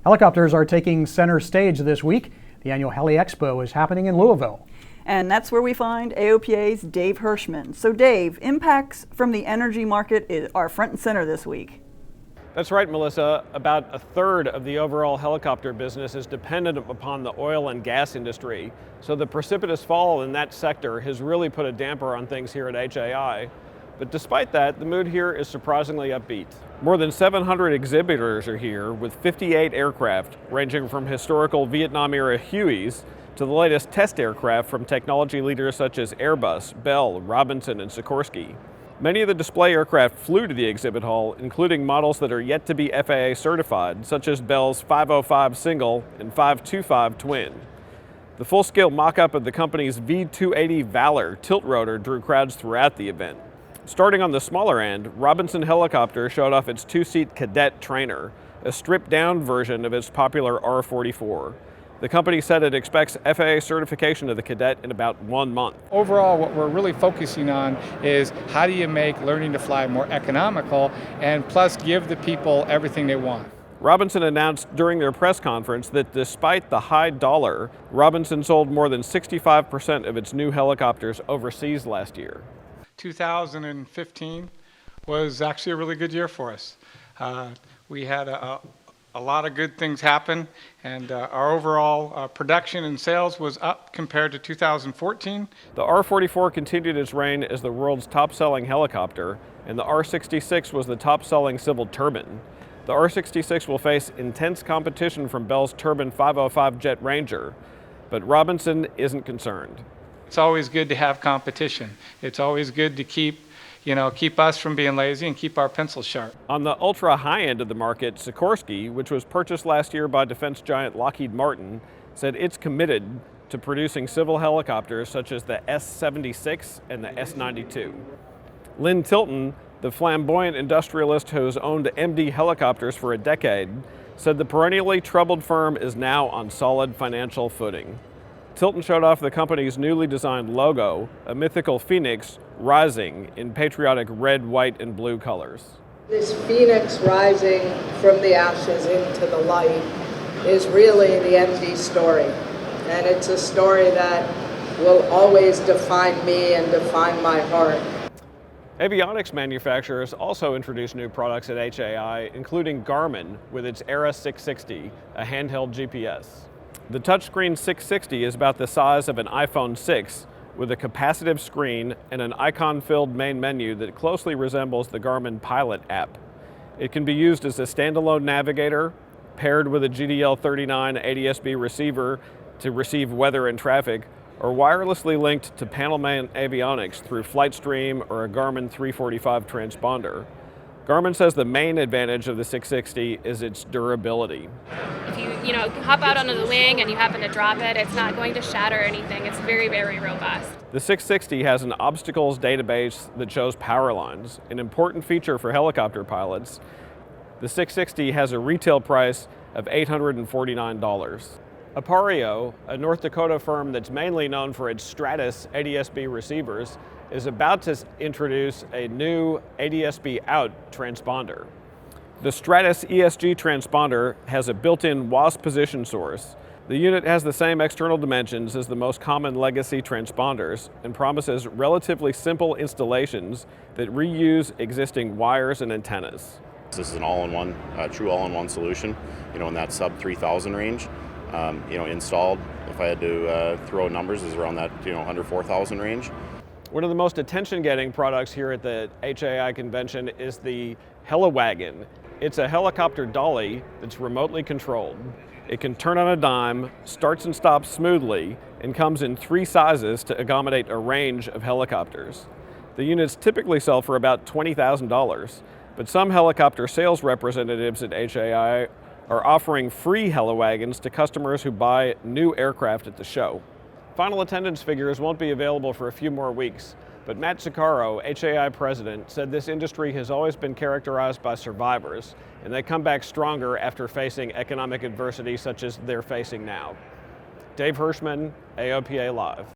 Helicopters are taking center stage this week. The annual Heli-Expo is happening in Louisville. And that's where we find AOPA's Dave Hirschman. So Dave, impacts from the energy market are front and center this week. That's right, Melissa. About a third of the overall helicopter business is dependent upon the oil and gas industry. So the precipitous fall in that sector has really put a damper on things here at HAI. But despite that, the mood here is surprisingly upbeat. More than 700 exhibitors are here with 58 aircraft, ranging from historical Vietnam-era Hueys to the latest test aircraft from technology leaders such as Airbus, Bell, Robinson, and Sikorsky. Many of the display aircraft flew to the exhibit hall, including models that are yet to be FAA certified, such as Bell's 505 single and 525 twin. The full-scale mock-up of the company's V-280 Valor tilt rotor drew crowds throughout the event. Starting on the smaller end, Robinson Helicopter showed off its two-seat Cadet Trainer, a stripped-down version of its popular R-44. The company said it expects FAA certification of the Cadet in about 1 month. Overall, what we're really focusing on is how do you make learning to fly more economical and plus give the people everything they want. Robinson announced during their press conference that despite the high dollar, Robinson sold more than 65% of its new helicopters overseas last year. 2015 was actually a really good year for us. We had a lot of good things happen, and our overall production and sales was up compared to 2014. The R-44 continued its reign as the world's top-selling helicopter, and the R-66 was the top-selling civil turbine. The R-66 will face intense competition from Bell's Turbine 505 Jet Ranger, but Robinson isn't concerned. It's always good to have competition. It's always good to keep us from being lazy and keep our pencils sharp. On the ultra-high end of the market, Sikorsky, which was purchased last year by defense giant Lockheed Martin, said it's committed to producing civil helicopters such as the S-76 and the S-92. Lynn Tilton, the flamboyant industrialist who has owned MD helicopters for a decade, said the perennially troubled firm is now on solid financial footing. Tilton showed off the company's newly designed logo, a mythical phoenix rising in patriotic red, white, and blue colors. This phoenix rising from the ashes into the light is really the MD story. And it's a story that will always define me and define my heart. Avionics manufacturers also introduced new products at HAI, including Garmin with its Era 660, a handheld GPS. The touchscreen 660 is about the size of an iPhone 6 with a capacitive screen and an icon-filled main menu that closely resembles the Garmin Pilot app. It can be used as a standalone navigator, paired with a GDL39 ADS-B receiver to receive weather and traffic, or wirelessly linked to panel mount avionics through FlightStream or a Garmin 345 transponder. Garmin says the main advantage of the 660 is its durability. If you hop out onto the wing and you happen to drop it, it's not going to shatter anything. It's very, very robust. The 660 has an obstacles database that shows power lines, an important feature for helicopter pilots. The 660 has a retail price of $849. Appario, a North Dakota firm that's mainly known for its Stratus ADS-B receivers, is about to introduce a new ADS-B out transponder. The Stratus ESG transponder has a built-in WASP position source. The unit has the same external dimensions as the most common legacy transponders and promises relatively simple installations that reuse existing wires and antennas. This is an all-in-one, true all-in-one solution, in that sub 3,000 range. Installed, if I had to throw numbers, is around that, under 4,000 range. One of the most attention-getting products here at the HAI convention is the Heli-Wagon. It's a helicopter dolly that's remotely controlled. It can turn on a dime, starts and stops smoothly, and comes in 3 sizes to accommodate a range of helicopters. The units typically sell for about $20,000, but some helicopter sales representatives at HAI are offering free Heli-Wagons to customers who buy new aircraft at the show. Final attendance figures won't be available for a few more weeks, but Matt Zuccaro, HAI president, said this industry has always been characterized by survivors, and they come back stronger after facing economic adversity such as they're facing now. Dave Hirschman, AOPA Live.